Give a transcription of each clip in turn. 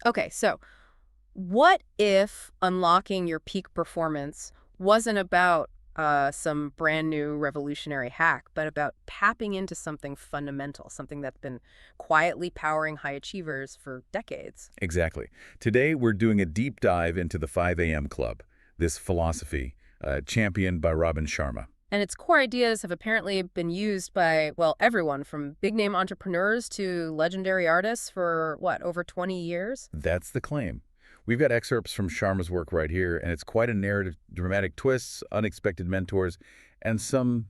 Okay, so what if unlocking your peak performance wasn't about some brand new revolutionary hack, but about tapping into something fundamental, something that's been quietly powering high achievers for decades? Exactly. Today, we're doing a deep dive into the 5 a.m. Club, this philosophy championed by Robin Sharma. And its core ideas have apparently been used by, well, everyone from big-name entrepreneurs to legendary artists for, what, over 20 years? That's the claim. We've got excerpts from Sharma's work right here, and it's quite a narrative, dramatic twists, unexpected mentors, and some,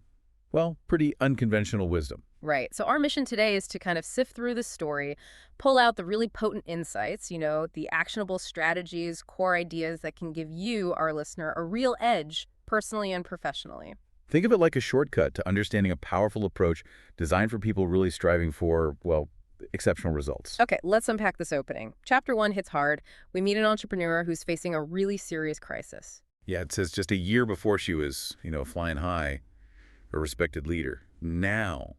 well, pretty unconventional wisdom. Right. So our mission today is to kind of sift through the story, pull out the really potent insights, the actionable strategies, core ideas that can give you, our listener, a real edge personally and professionally. Think of it like a shortcut to understanding a powerful approach designed for people really striving for, well, exceptional results. Okay, let's unpack this opening. Chapter 1 hits hard. We meet an entrepreneur who's facing a really serious crisis. Yeah, it says just a year before she was, flying high, a respected leader. Now,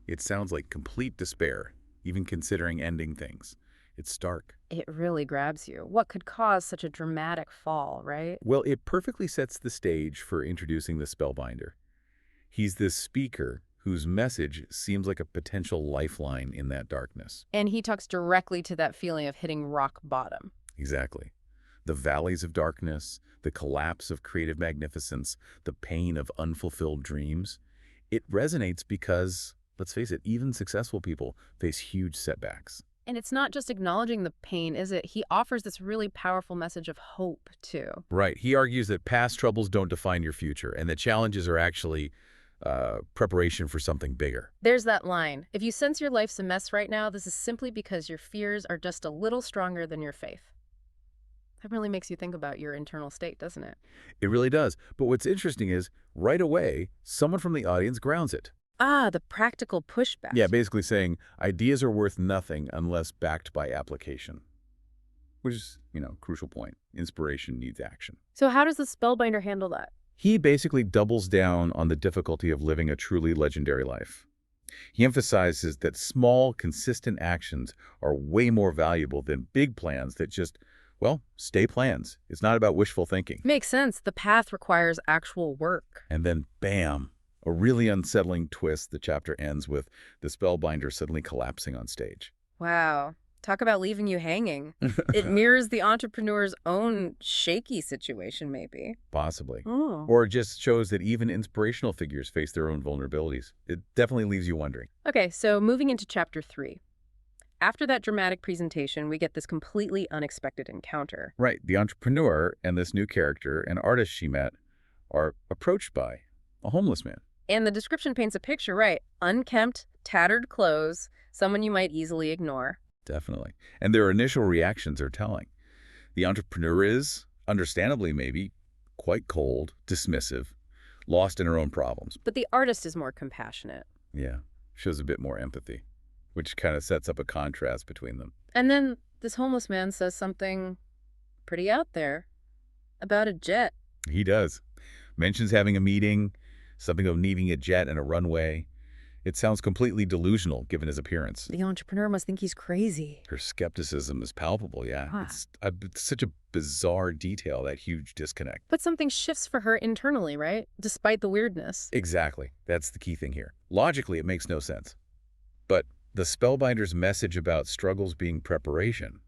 it sounds like complete despair, even considering ending things. It's stark. It really grabs you. What could cause such a dramatic fall, right? Well, it perfectly sets the stage for introducing the spellbinder. He's this speaker whose message seems like a potential lifeline in that darkness. And he talks directly to that feeling of hitting rock bottom. Exactly. The valleys of darkness, the collapse of creative magnificence, the pain of unfulfilled dreams. It resonates because, let's face it, even successful people face huge setbacks. And it's not just acknowledging the pain, is it? He offers this really powerful message of hope, too. Right. He argues that past troubles don't define your future, and that challenges are actually preparation for something bigger. There's that line. If you sense your life's a mess right now, this is simply because your fears are just a little stronger than your faith. That really makes you think about your internal state, doesn't it? It really does. But what's interesting is, right away, someone from the audience grounds it. Ah, the practical pushback. Yeah, basically saying ideas are worth nothing unless backed by application. Which is, crucial point. Inspiration needs action. So how does the spellbinder handle that? He basically doubles down on the difficulty of living a truly legendary life. He emphasizes that small, consistent actions are way more valuable than big plans that just, well, stay plans. It's not about wishful thinking. Makes sense. The path requires actual work. And then, bam, a really unsettling twist. The chapter ends with the spellbinder suddenly collapsing on stage. Wow. Talk about leaving you hanging. It mirrors the entrepreneur's own shaky situation, maybe. Possibly. Oh. Or it just shows that even inspirational figures face their own vulnerabilities. It definitely leaves you wondering. Okay, so moving into chapter 3. After that dramatic presentation, we get this completely unexpected encounter. Right. The entrepreneur and this new character, an artist she met, are approached by a homeless man. And the description paints a picture, right? Unkempt, tattered clothes, someone you might easily ignore. Definitely. And their initial reactions are telling. The entrepreneur is, understandably maybe, quite cold, dismissive, lost in her own problems. But the artist is more compassionate. Yeah, shows a bit more empathy, which kind of sets up a contrast between them. And then this homeless man says something pretty out there about a jet. He does. Mentions having a meeting, something of needing a jet and a runway. It sounds completely delusional, given his appearance. The entrepreneur must think he's crazy. Her skepticism is palpable, yeah. Huh. It's such a bizarre detail, that huge disconnect. But something shifts for her internally, right? Despite the weirdness. Exactly. That's the key thing here. Logically, it makes no sense. But the spellbinder's message about struggles being preparation,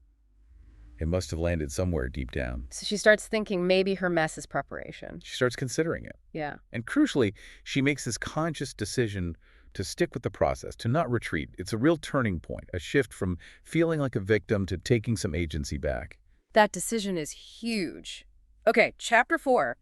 it must have landed somewhere deep down. So she starts thinking maybe her mess is preparation. She starts considering it. Yeah. And crucially, she makes this conscious decision to stick with the process, to not retreat. It's a real turning point, a shift from feeling like a victim to taking some agency back. That decision is huge. Okay, chapter 4.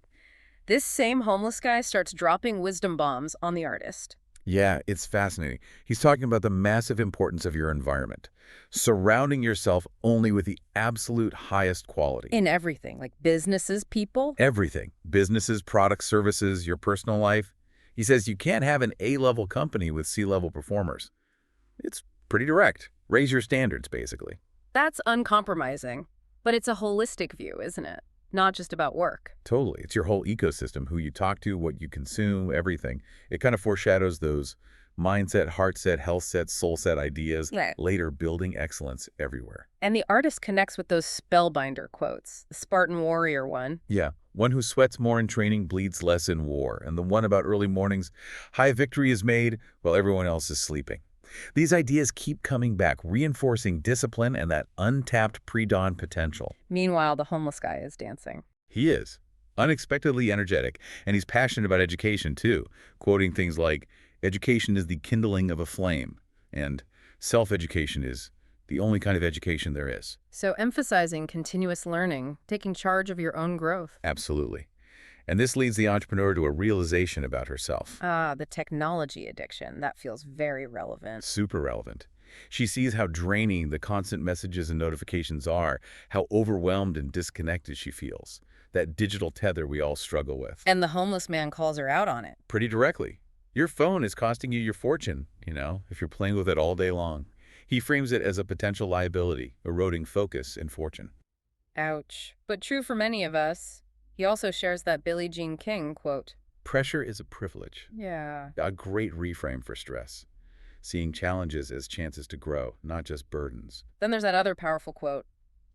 This same homeless guy starts dropping wisdom bombs on the artist. Yeah, it's fascinating. He's talking about the massive importance of your environment, surrounding yourself only with the absolute highest quality. In everything, like businesses, people. Everything. Businesses, products, services, your personal life. He says you can't have an A-level company with C-level performers. It's pretty direct. Raise your standards, basically. That's uncompromising. But it's a holistic view, isn't it? Not just about work. Totally. It's your whole ecosystem, who you talk to, what you consume, everything. It kind of foreshadows those Mindset, heart set, health set, soul set ideas, Yeah. later building excellence everywhere. And the artist connects with those spellbinder quotes, the Spartan warrior one. Yeah, one who sweats more in training bleeds less in war, and the one about early mornings, high victory is made while everyone else is sleeping. These ideas keep coming back, reinforcing discipline and that untapped pre-dawn potential. Meanwhile, the homeless guy is dancing. He is unexpectedly energetic, and he's passionate about education too, quoting things like, "Education is the kindling of a flame," and "Self-education is the only kind of education there is." So emphasizing continuous learning, taking charge of your own growth. Absolutely. And this leads the entrepreneur to a realization about herself. Ah, the technology addiction. That feels very relevant. Super relevant. She sees how draining the constant messages and notifications are, how overwhelmed and disconnected she feels. That digital tether we all struggle with. And the homeless man calls her out on it. Pretty directly. Your phone is costing you your fortune, if you're playing with it all day long. He frames it as a potential liability, eroding focus and fortune. Ouch. But true for many of us. He also shares that Billie Jean King quote. Pressure is a privilege. Yeah. A great reframe for stress. Seeing challenges as chances to grow, not just burdens. Then there's that other powerful quote.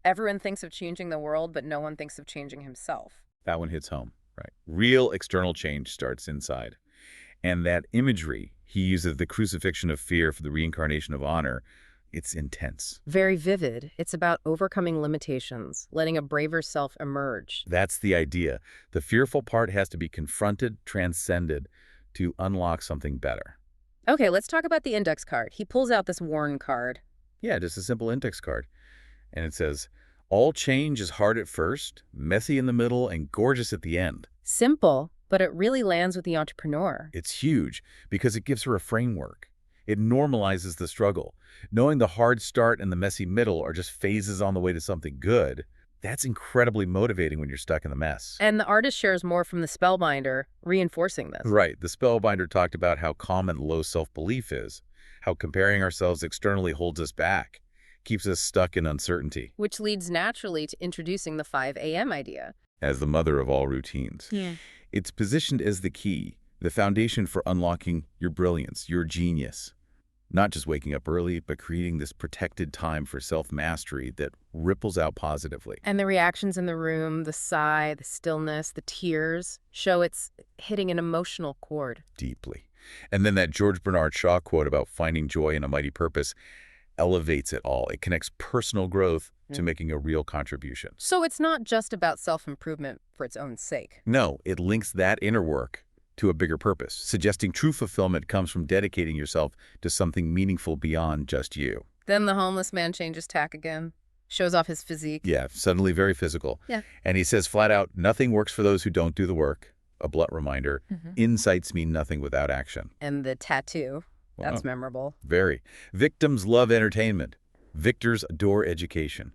Everyone thinks of changing the world, but no one thinks of changing himself. That one hits home, right? Real external change starts inside. And that imagery, he uses the crucifixion of fear for the reincarnation of honor. It's intense. Very vivid. It's about overcoming limitations, letting a braver self emerge. That's the idea. The fearful part has to be confronted, transcended, to unlock something better. Okay, let's talk about the index card. He pulls out this worn card. Yeah, just a simple index card. And it says, all change is hard at first, messy in the middle, and gorgeous at the end. Simple, but it really lands with the entrepreneur. It's huge because it gives her a framework. It normalizes the struggle. Knowing the hard start and the messy middle are just phases on the way to something good, that's incredibly motivating when you're stuck in the mess. And the artist shares more from the spellbinder, reinforcing this. Right. The spellbinder talked about how common low self-belief is, how comparing ourselves externally holds us back, keeps us stuck in uncertainty. Which leads naturally to introducing the 5 a.m. idea. As the mother of all routines. Yeah. It's positioned as the key, the foundation for unlocking your brilliance, your genius. Not just waking up early, but creating this protected time for self-mastery that ripples out positively. And the reactions in the room, the sigh, the stillness, the tears, show it's hitting an emotional chord. Deeply. And then that George Bernard Shaw quote about finding joy in a mighty purpose elevates it all. It connects personal growth to making a real contribution. So it's not just about self-improvement for its own sake. No, it links that inner work to a bigger purpose, suggesting true fulfillment comes from dedicating yourself to something meaningful beyond just you. Then the homeless man changes tack again, shows off his physique. Yeah, suddenly very physical. Yeah. And he says flat out, nothing works for those who don't do the work. A blunt reminder, insights mean nothing without action. And the tattoo, that's Wow. memorable. Very. Victims love entertainment. Victors adore education.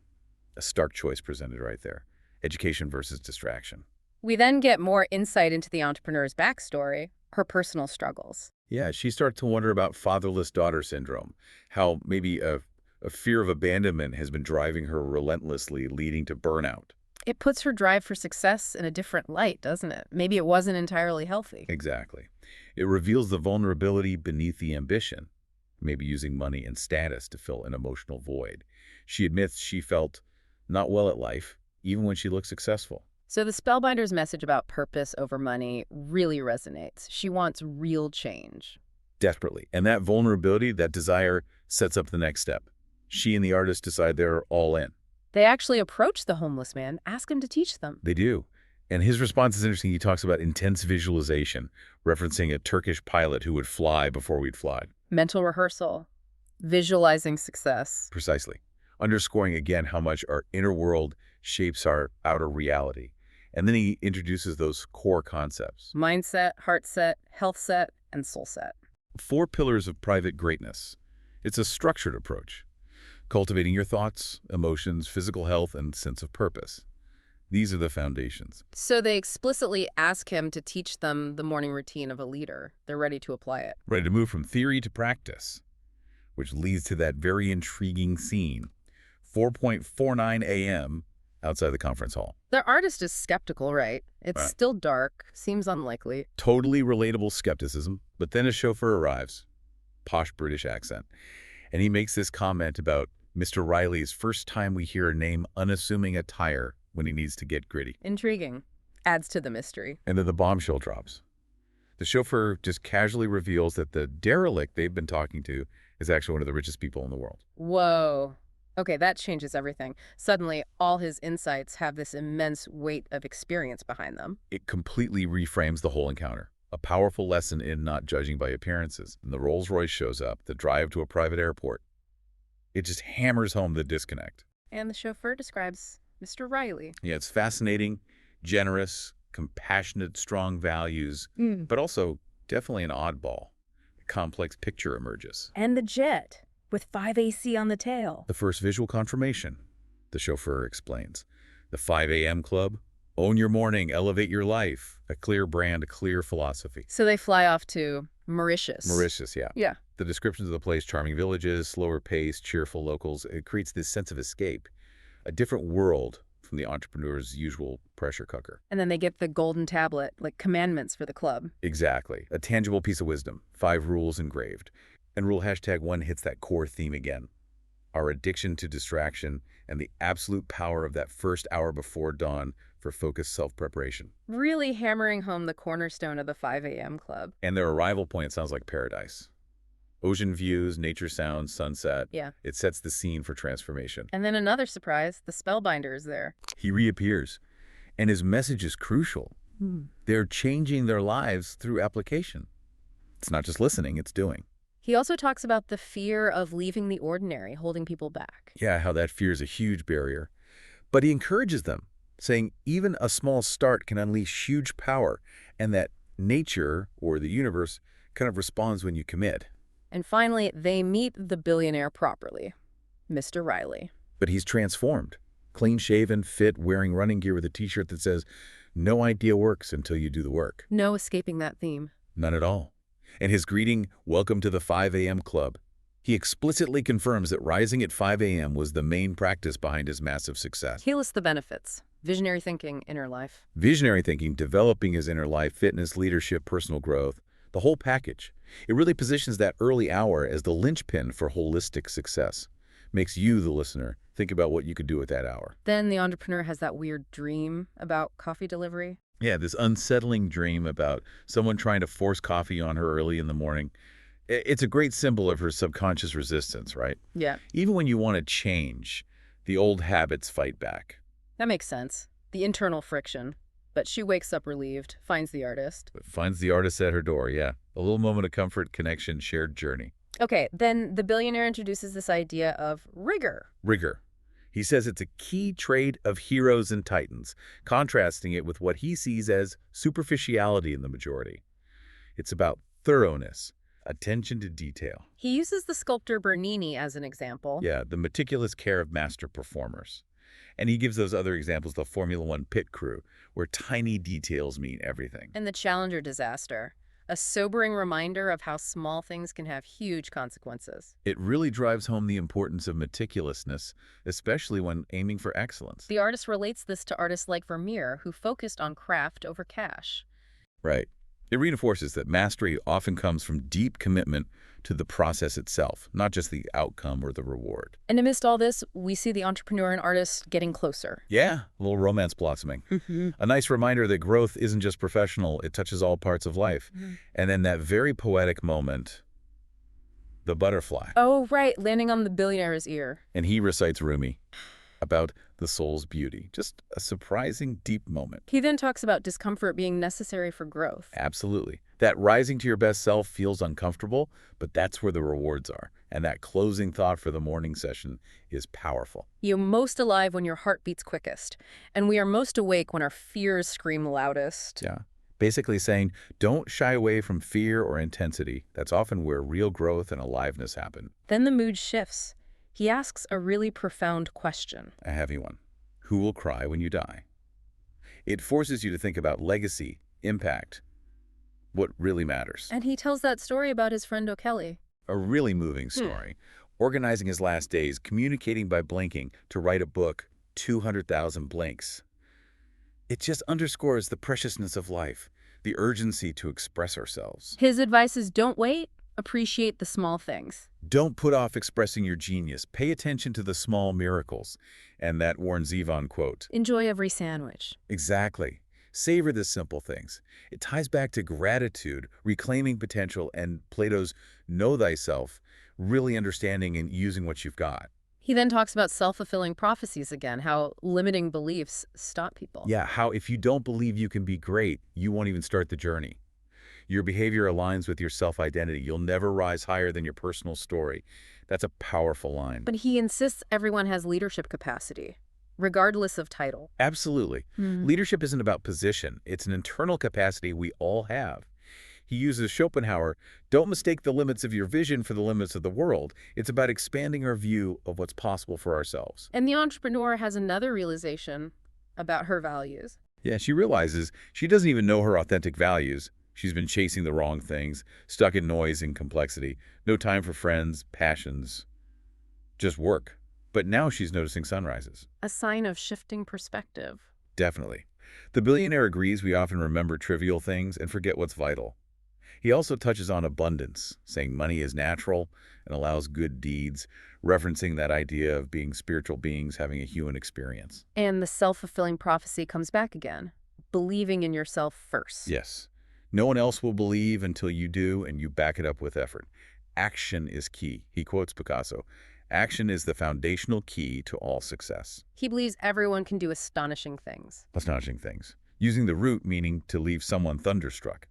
A stark choice presented right there. Education versus distraction. We then get more insight into the entrepreneur's backstory, her personal struggles. Yeah, she starts to wonder about fatherless daughter syndrome, how maybe a fear of abandonment has been driving her relentlessly, leading to burnout. It puts her drive for success in a different light, doesn't it? Maybe it wasn't entirely healthy. Exactly. It reveals the vulnerability beneath the ambition, maybe using money and status to fill an emotional void. She admits she felt not well at life, even when she looked successful. So the spellbinder's message about purpose over money really resonates. She wants real change. Desperately. And that vulnerability, that desire, sets up the next step. She and the artist decide they're all in. They actually approach the homeless man, ask him to teach them. They do. And his response is interesting. He talks about intense visualization, referencing a Turkish pilot who would fly before we'd fly. Mental rehearsal, visualizing success. Precisely. Underscoring again how much our inner world shapes our outer reality. And then he introduces those core concepts. Mindset, heart set, health set, and soul set. 4 pillars of private greatness. It's a structured approach, cultivating your thoughts, emotions, physical health, and sense of purpose. These are the foundations. So they explicitly ask him to teach them the morning routine of a leader. They're ready to apply it. Ready to move from theory to practice, which leads to that very intriguing scene. 4:49 a.m. outside the conference hall. The artist is skeptical, right? It's Right. still dark, seems unlikely. Totally relatable skepticism, but then a chauffeur arrives. posh British accent. And he makes this comment about Mr. Riley's first time we hear a name unassuming attire when he needs to get gritty. Intriguing. Adds to the mystery. And then the bombshell drops. The chauffeur just casually reveals that the derelict they've been talking to is actually one of the richest people in the world. Whoa. Okay, that changes everything. Suddenly, all his insights have this immense weight of experience behind them. It completely reframes the whole encounter. A powerful lesson in not judging by appearances. And the Rolls-Royce shows up, the drive to a private airport. It just hammers home the disconnect. And the chauffeur describes Mr. Riley. Yeah, it's fascinating, generous, compassionate, strong values, but also definitely an oddball. A complex picture emerges. And the jet, with 5 AC on the tail. The first visual confirmation, the chauffeur explains. The 5 a.m. club, own your morning, elevate your life. A clear brand, a clear philosophy. So they fly off to Mauritius. Mauritius, yeah. Yeah. The descriptions of the place, charming villages, slower pace, cheerful locals, it creates this sense of escape. A different world from the entrepreneur's usual pressure cooker. And then they get the golden tablet, like commandments for the club. Exactly. A tangible piece of wisdom. 5 rules engraved. And rule #1 hits that core theme again. Our addiction to distraction and the absolute power of that first hour before dawn for focused self-preparation. Really hammering home the cornerstone of the 5 a.m. club. And their arrival point sounds like paradise. Ocean views, nature sounds, sunset. Yeah. It sets the scene for transformation. And then another surprise, the spellbinder is there. He reappears, and his message is crucial. They're changing their lives through application. It's not just listening, it's doing. He also talks about the fear of leaving the ordinary, holding people back. Yeah, how that fear is a huge barrier. But he encourages them, saying even a small start can unleash huge power, and that nature, or the universe, kind of responds when you commit. And finally, they meet the billionaire properly, Mr. Riley. But he's transformed. Clean-shaven, fit, wearing running gear with a t-shirt that says, "No idea works until you do the work." No escaping that theme. None at all. And his greeting, "Welcome to the 5 a.m. club." He explicitly confirms that rising at 5 a.m. was the main practice behind his massive success. He lists the benefits. Visionary thinking, inner life. Visionary thinking, developing his inner life, fitness, leadership, personal growth, the whole package. It really positions that early hour as the linchpin for holistic success. Makes you, the listener, think about what you could do with that hour. Then the entrepreneur has that weird dream about coffee delivery. Yeah, this unsettling dream about someone trying to force coffee on her early in the morning. It's a great symbol of her subconscious resistance, right? Yeah. Even when you want to change, the old habits fight back. That makes sense. The internal friction. But she wakes up relieved, finds the artist. Finds the artist at her door, yeah. A little moment of comfort, connection, shared journey. Okay, then the billionaire introduces this idea of rigor. Rigor. He says it's a key trait of heroes and titans, contrasting it with what he sees as superficiality in the majority. It's about thoroughness, attention to detail. He uses the sculptor Bernini as an example. Yeah, the meticulous care of master performers. And he gives those other examples, the Formula One pit crew, where tiny details mean everything. And the Challenger disaster. A sobering reminder of how small things can have huge consequences. It really drives home the importance of meticulousness, especially when aiming for excellence. The artist relates this to artists like Vermeer, who focused on craft over cash. Right. It reinforces that mastery often comes from deep commitment to the process itself, not just the outcome or the reward. And amidst all this, we see the entrepreneur and artist getting closer. Yeah, a little romance blossoming. A nice reminder that growth isn't just professional, it touches all parts of life. And then that very poetic moment, the butterfly. Oh, right, landing on the billionaire's ear. And he recites Rumi about the soul's beauty. Just a surprising, deep moment. He then talks about discomfort being necessary for growth. Absolutely. That rising to your best self feels uncomfortable, but that's where the rewards are. And that closing thought for the morning session is powerful. You're most alive when your heart beats quickest, and we are most awake when our fears scream loudest. Yeah. Basically saying, don't shy away from fear or intensity. That's often where real growth and aliveness happen. Then the mood shifts. He asks a really profound question. A heavy one. Who will cry when you die? It forces you to think about legacy, impact, what really matters. And he tells that story about his friend O'Kelly. A really moving story. Organizing his last days, communicating by blinking to write a book, 200,000 blinks. It just underscores the preciousness of life, the urgency to express ourselves. His advice is don't wait, Appreciate the small things. Don't put off expressing your genius. Pay attention to the small miracles. And that Warren Zevon quote. Enjoy every sandwich. Exactly. Savor the simple things. It ties back to gratitude, reclaiming potential, and Plato's know thyself, really understanding and using what you've got. He then talks about self-fulfilling prophecies again, how limiting beliefs stop people. Yeah, how if you don't believe you can be great, you won't even start the journey. Your behavior aligns with your self-identity. You'll never rise higher than your personal story. That's a powerful line. But he insists everyone has leadership capacity, regardless of title. Absolutely. Leadership isn't about position. It's an internal capacity we all have. He uses Schopenhauer, don't mistake the limits of your vision for the limits of the world. It's about expanding our view of what's possible for ourselves. And the entrepreneur has another realization about her values. Yeah, she realizes she doesn't even know her authentic values. She's been chasing the wrong things, stuck in noise and complexity. No time for friends, passions, just work. But now she's noticing sunrises. A sign of shifting perspective. Definitely. The billionaire agrees we often remember trivial things and forget what's vital. He also touches on abundance, saying money is natural and allows good deeds, referencing that idea of being spiritual beings having a human experience. And the self-fulfilling prophecy comes back again. Believing in yourself first. Yes. No one else will believe until you do, and you back it up with effort. Action is key. He quotes Picasso. Action is the foundational key to all success. He believes everyone can do astonishing things. Astonishing things. Using the root meaning to leave someone thunderstruck.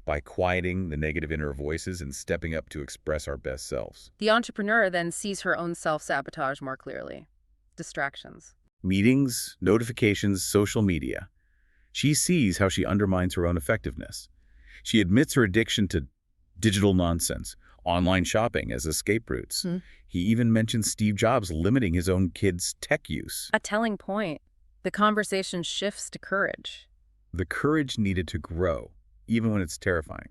By quieting the negative inner voices and stepping up to express our best selves. The entrepreneur then sees her own self-sabotage more clearly. Distractions. Meetings, notifications, social media. She sees how she undermines her own effectiveness. She admits her addiction to digital nonsense, online shopping as escape routes. He even mentions Steve Jobs limiting his own kids' tech use. A telling point. The conversation shifts to courage. The courage needed to grow, even when it's terrifying.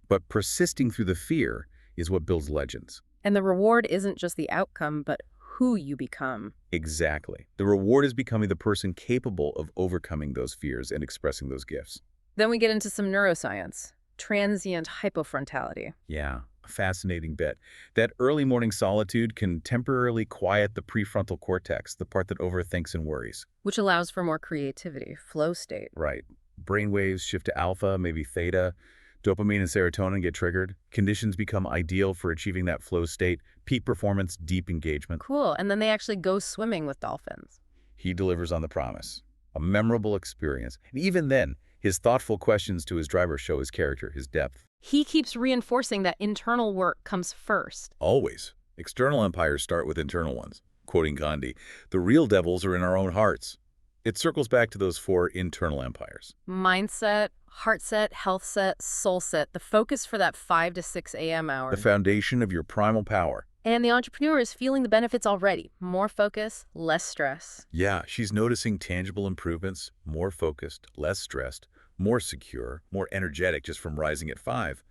But persisting through the fear is what builds legends. And the reward isn't just the outcome, but who you become. Exactly. The reward is becoming the person capable of overcoming those fears and expressing those gifts. Then we get into some neuroscience. Transient hypofrontality. Yeah, a fascinating bit. That early morning solitude can temporarily quiet the prefrontal cortex, the part that overthinks and worries. Which allows for more creativity, flow state. Right. Brain waves shift to alpha, maybe theta. Dopamine and serotonin get triggered. Conditions become ideal for achieving that flow state. Peak performance, deep engagement. Cool. And then they actually go swimming with dolphins. He delivers on the promise. A memorable experience. And even then, his thoughtful questions to his driver show his character, his depth. He keeps reinforcing that internal work comes first. Always. External empires start with internal ones. Quoting Gandhi, the real devils are in our own hearts. It circles back to those 4 internal empires. Mindset, heart set, health set, soul set. The focus for that 5 to 6 a.m. hour. The foundation of your primal power. And the entrepreneur is feeling the benefits already. More focus, less stress. Yeah, she's noticing tangible improvements, more focused, less stressed, more secure, more energetic just from rising at 5.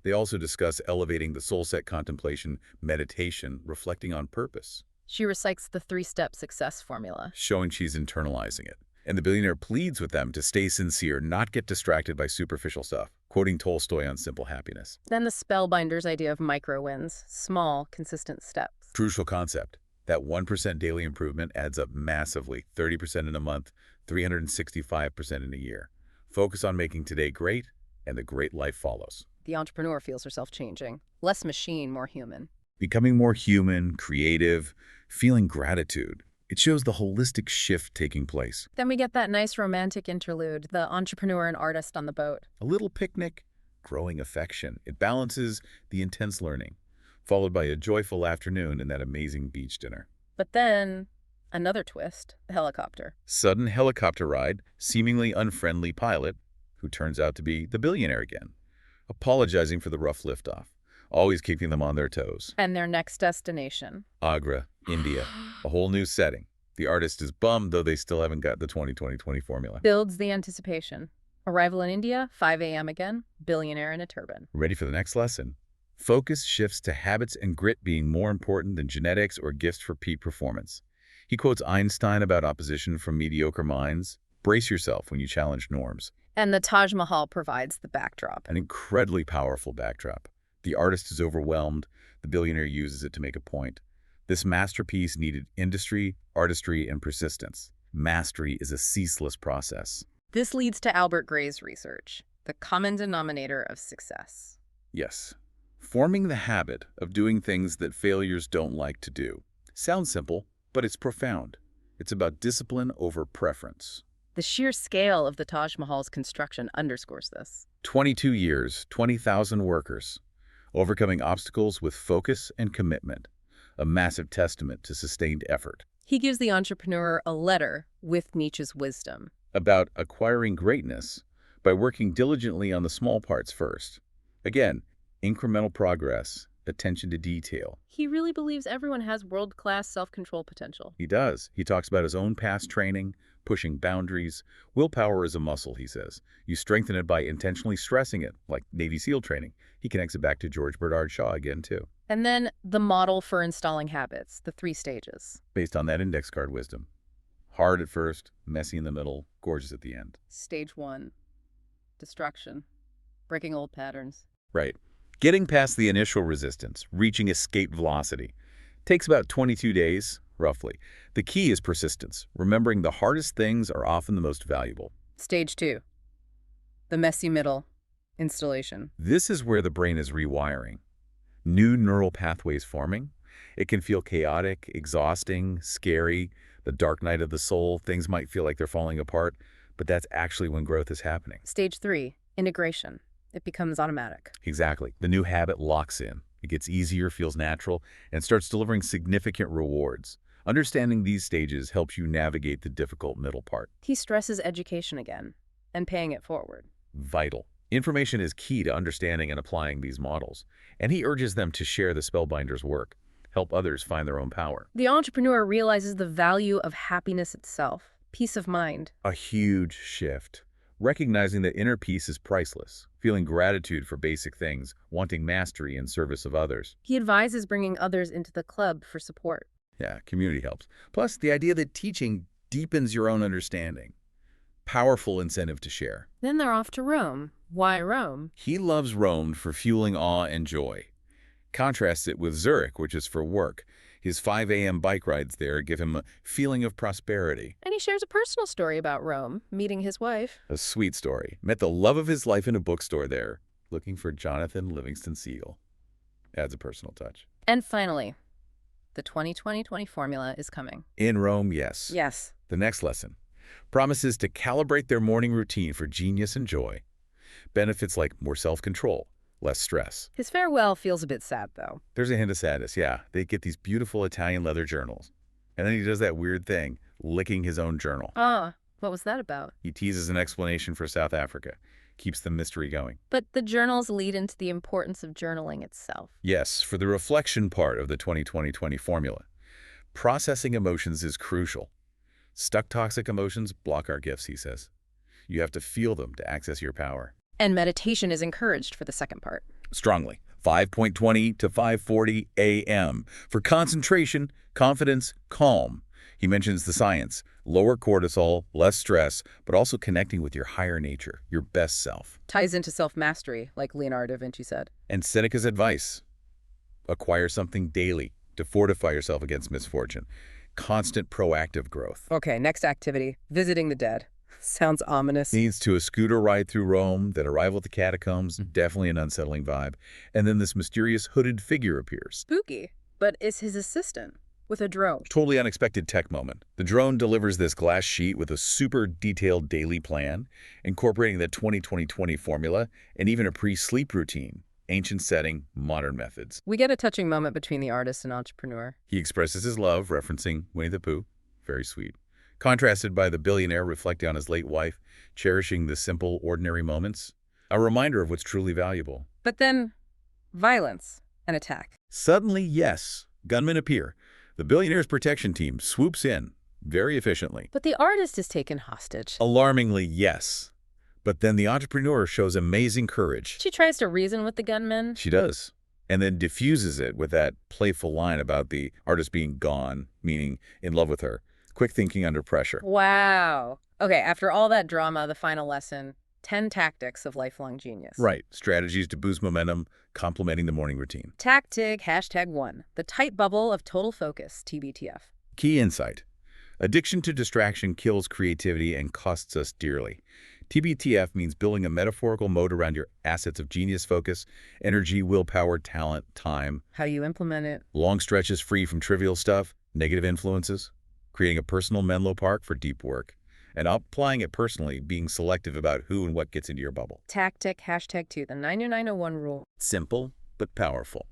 They also discuss elevating the soul set contemplation, meditation, reflecting on purpose. She recites the 3-step success formula. Showing she's internalizing it. And the billionaire pleads with them to stay sincere, not get distracted by superficial stuff, quoting Tolstoy on simple happiness. Then the spellbinder's idea of micro wins, small, consistent steps. Crucial concept. That 1% daily improvement adds up massively, 30% in a month, 365% in a year. Focus on making today great, and the great life follows. The entrepreneur feels herself changing. Less machine, more human. Becoming more human, creative, feeling gratitude. It shows the holistic shift taking place. Then we get that nice romantic interlude, the entrepreneur and artist on the boat. A little picnic, growing affection. It balances the intense learning, followed by a joyful afternoon and that amazing beach dinner. But then, another twist, the helicopter. Sudden helicopter ride, seemingly unfriendly pilot, who turns out to be the billionaire again, apologizing for the rough liftoff, always keeping them on their toes. And their next destination. Agra, India, a whole new setting. The artist is bummed, though they still haven't got the 20-20-20 formula. Builds the anticipation. Arrival in India, 5 a.m. again, billionaire in a turban. Ready for the next lesson? Focus shifts to habits and grit being more important than genetics or gifts for peak performance. He quotes Einstein about opposition from mediocre minds. Brace yourself when you challenge norms. And the Taj Mahal provides the backdrop. An incredibly powerful backdrop. The artist is overwhelmed. The billionaire uses it to make a point. This masterpiece needed industry, artistry, and persistence. Mastery is a ceaseless process. This leads to Albert Gray's research, the common denominator of success. Yes. Forming the habit of doing things that failures don't like to do. Sounds simple, but it's profound. It's about discipline over preference. The sheer scale of the Taj Mahal's construction underscores this. 22 years, 20,000 workers, overcoming obstacles with focus and commitment. A massive testament to sustained effort. He gives the entrepreneur a letter with Nietzsche's wisdom. About acquiring greatness by working diligently on the small parts first. Again, incremental progress, attention to detail. He really believes everyone has world-class self-control potential. He does. He talks about his own past training, pushing boundaries. Willpower is a muscle, he says. You strengthen it by intentionally stressing it, like Navy SEAL training. He connects it back to George Bernard Shaw again, too. And then the model for installing habits, the 3 stages. Based on that index card wisdom. Hard at first, messy in the middle, gorgeous at the end. Stage 1, destruction, breaking old patterns. Right. Getting past the initial resistance, reaching escape velocity. Takes about 22 days, roughly. The key is persistence, remembering the hardest things are often the most valuable. Stage 2, the messy middle, installation. This is where the brain is rewiring. New neural pathways forming. It can feel chaotic, exhausting, scary, the dark night of the soul. Things might feel like they're falling apart, but that's actually when growth is happening. Stage 3, integration. It becomes automatic. Exactly. The new habit locks in. It gets easier, feels natural, and starts delivering significant rewards. Understanding these stages helps you navigate the difficult middle part. He stresses education again and paying it forward. Vital. Information is key to understanding and applying these models, and he urges them to share the spellbinder's work, help others find their own power. The entrepreneur realizes the value of happiness itself, peace of mind. A huge shift. Recognizing that inner peace is priceless, feeling gratitude for basic things, wanting mastery in service of others. He advises bringing others into the club for support. Yeah, community helps. Plus, the idea that teaching deepens your own understanding. Powerful incentive to share. Then they're off to Rome. Why Rome? He loves Rome for fueling awe and joy. Contrasts it with Zurich, which is for work. His 5 a.m. bike rides there give him a feeling of prosperity. And he shares a personal story about Rome, meeting his wife. A sweet story. Met the love of his life in a bookstore there, looking for Jonathan Livingston Seagull. Adds a personal touch. And finally, the 20-20-20 formula is coming. In Rome, yes. Yes. The next lesson. Promises to calibrate their morning routine for genius and joy. Benefits like more self-control, less stress. His farewell feels a bit sad, though. There's a hint of sadness, yeah. They get these beautiful Italian leather journals. And then he does that weird thing, licking his own journal. What was that about? He teases an explanation for South Africa. Keeps the mystery going. But the journals lead into the importance of journaling itself. Yes, for the reflection part of the 20-20-20 formula. Processing emotions is crucial. Stuck toxic emotions block our gifts, he says. You have to feel them to access your power. And meditation is encouraged for the second part. Strongly. 5.20 to 5:40 a.m. for concentration, confidence, calm. He mentions the science. Lower cortisol, less stress, but also connecting with your higher nature, your best self. Ties into self-mastery, like Leonardo da Vinci said. And Seneca's advice. Acquire something daily to fortify yourself against misfortune. Constant proactive growth. Okay, next activity, visiting the dead. Sounds ominous. Leads to a scooter ride through Rome, that arrival at the catacombs, definitely an unsettling vibe. And then this mysterious hooded figure appears. Spooky, but is his assistant with a drone. Totally unexpected tech moment. The drone delivers this glass sheet with a super detailed daily plan, incorporating the 20-20-20 formula and even a pre-sleep routine. Ancient setting, modern methods. We get a touching moment between the artist and entrepreneur. He expresses his love, referencing Winnie the Pooh. Very sweet. Contrasted by the billionaire reflecting on his late wife, cherishing the simple, ordinary moments. A reminder of what's truly valuable. But then, violence and attack. Suddenly, yes, gunmen appear. The billionaire's protection team swoops in, very efficiently. But the artist is taken hostage. Alarmingly, yes. But then the entrepreneur shows amazing courage. She tries to reason with the gunman. She does. And then diffuses it with that playful line about the artist being gone, meaning in love with her. Quick thinking under pressure. Wow. Okay, after all that drama, the final lesson, 10 tactics of lifelong genius. Right. Strategies to boost momentum, complementing the morning routine. Tactic #1. The tight bubble of total focus, TBTF. Key insight. Addiction to distraction kills creativity and costs us dearly. TBTF means building a metaphorical moat around your assets of genius, focus, energy, willpower, talent, time, How you implement it. long stretches free from trivial stuff, negative influences, creating a personal Menlo Park for deep work, and applying it personally, being selective about who and what gets into your bubble. Tactic #2. The 9901 rule. Simple, but powerful.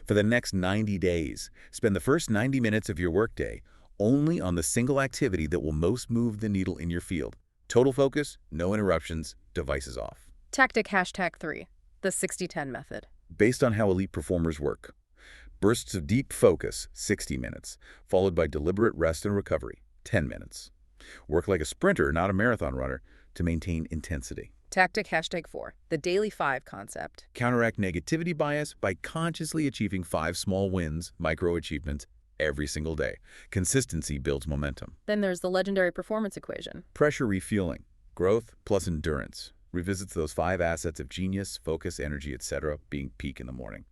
For the next 90 days, spend the first 90 minutes of your workday only on the single activity that will most move the needle in your field. Total focus, no interruptions, devices off. Tactic #3. The 60-10 method. Based on how elite performers work. Bursts of deep focus, 60 minutes, followed by deliberate rest and recovery, 10 minutes. Work like a sprinter, not a marathon runner, to maintain intensity. Tactic #4. The daily 5 concept. Counteract negativity bias by consciously achieving 5 small wins, micro-achievements, every single day. Consistency builds momentum. Then there's the legendary performance equation. Pressure refueling, growth plus endurance, revisits those 5 assets of genius, focus, energy, etc., being peak in the morning.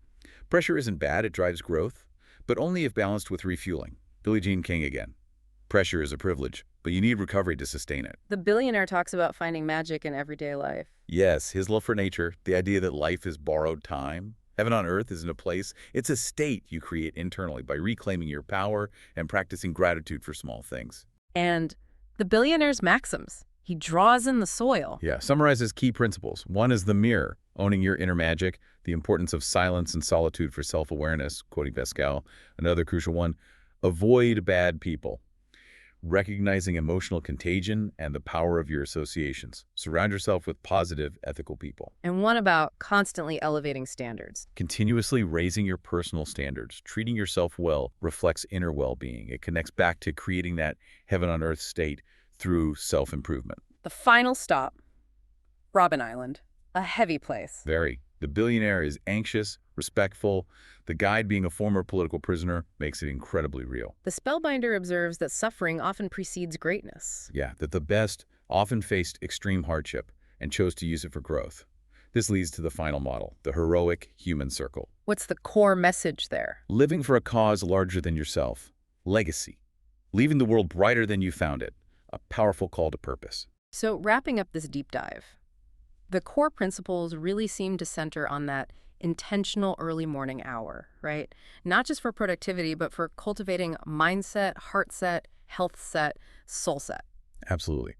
Pressure isn't bad, it drives growth, but only if balanced with refueling. Billie Jean King again. Pressure is a privilege, but you need recovery to sustain it. The billionaire talks about finding magic in everyday life. Yes, his love for nature, the idea that life is borrowed time. Heaven on earth isn't a place, it's a state you create internally by reclaiming your power and practicing gratitude for small things. And the billionaire's maxims. He draws in the soil. Yeah, summarizes key principles. One is the mirror, owning your inner magic, the importance of silence and solitude for self-awareness, quoting Pascal. Another crucial one, avoid bad people. Recognizing emotional contagion and the power of your associations. Surround yourself with positive, ethical people. And one about constantly elevating standards. Continuously raising your personal standards, treating yourself well, reflects inner well-being. It connects back to creating that heaven on earth state through self-improvement. The final stop, Robin Island, a heavy place. Very. The billionaire is anxious, respectful. The guide, being a former political prisoner, makes it incredibly real. The spellbinder observes that suffering often precedes greatness. Yeah, that the best often faced extreme hardship and chose to use it for growth. This leads to the final model, the heroic human circle. What's the core message there? Living for a cause larger than yourself. Legacy. Leaving the world brighter than you found it. A powerful call to purpose. So wrapping up this deep dive, the core principles really seem to center on that intentional early morning hour, right? Not just for productivity, but for cultivating mindset, heart set, health set, soul set. Absolutely.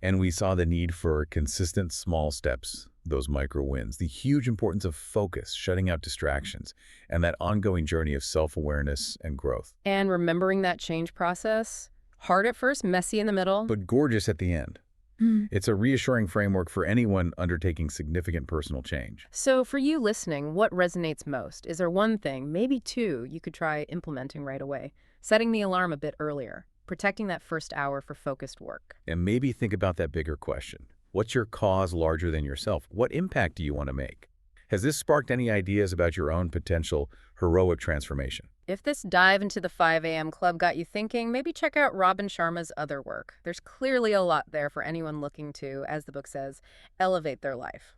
And we saw the need for consistent small steps, those micro wins, the huge importance of focus, shutting out distractions, and that ongoing journey of self-awareness and growth. And remembering that change process, hard at first, messy in the middle. But gorgeous at the end. It's a reassuring framework for anyone undertaking significant personal change. So for you listening, what resonates most? Is there one thing, maybe two, you could try implementing right away? Setting the alarm a bit earlier, protecting that first hour for focused work. And maybe think about that bigger question. What's your cause larger than yourself? What impact do you want to make? Has this sparked any ideas about your own potential heroic transformation? If this dive into the 5 a.m. club got you thinking, maybe check out Robin Sharma's other work. There's clearly a lot there for anyone looking to, as the book says, elevate their life.